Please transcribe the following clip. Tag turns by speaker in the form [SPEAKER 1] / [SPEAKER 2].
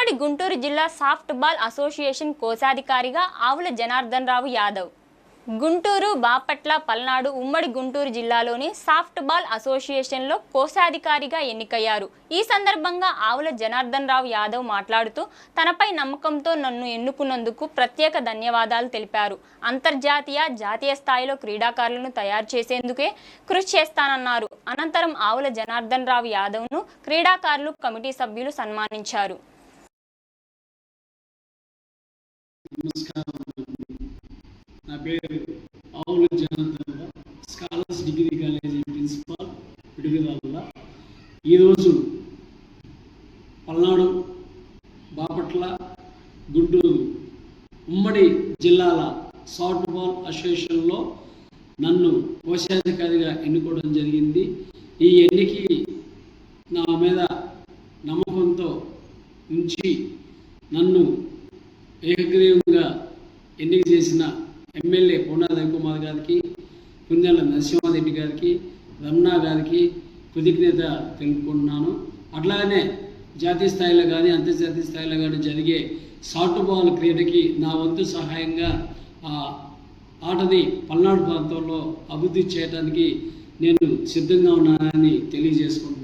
[SPEAKER 1] ఉమ్మడి గుంటూరు జిల్లా soft ball association కోశాధికారిగా ఆవుల జనార్దన్ రావు యాదవ్. గుంటూరు, బాపట్ల, పల్నాడు ఉమ్మడి గుంటూరు జిల్లాలోని సాఫ్ట్ బాల్ అసోసియేషన్లో కోశాధికారిగా ఎన్నికయ్యారు. ఈ సందర్భంగా ఆవుల జనార్దన్ రావు యాదవ్ మాట్లాడుతూ తనపై నమ్మకంతో నన్ను ఎన్నుకున్నందుకు ప్రత్యేక ధన్యవాదాలు తెలిపారు. అంతర్జాతీయ, జాతీయ స్థాయిలో క్రీడాకారులను తయారు చేసేందుకే కృషి చేస్తానన్నారు. అనంతరం ఆవుల జనార్దన్ రావు యాదవ్ను క్రీడాకారులు, కమిటీ సభ్యులు సన్మానించారు.
[SPEAKER 2] నా పేరు Avula Janardhan Rao, scholars degree college principal, Piduguralla. ఈరోజు పల్నాడు, బాపట్ల, గుంటూరు ఉమ్మడి జిల్లాల సాఫ్ట్ బాల్ అసోసియేషన్లో నన్ను కోశాధికారిగా ఎన్నుకోవడం జరిగింది. ఈ ఎన్నిక నా మీద నమ్మకంతో ఉంచి నన్ను ఏకగ్రీవంగా ఎన్నిక చేసిన ఎమ్మెల్యే కోన రవికుమార్ గారికి, పుంజల నరసింహారెడ్డి గారికి, రమణ గారికి కృతజ్ఞత తెలుపుకుంటున్నాను. అట్లాగనే జాతీయ స్థాయిలో కానీ అంతర్జాతీయ స్థాయిలో కానీ జరిగే సాఫ్ట్ బాల్ క్రీడకి నా వంతు సహాయంగా ఆటని పల్నాడు ప్రాంతంలో అభివృద్ధి చేయడానికి నేను సిద్ధంగా ఉన్నానని తెలియజేసుకుంటున్నాను.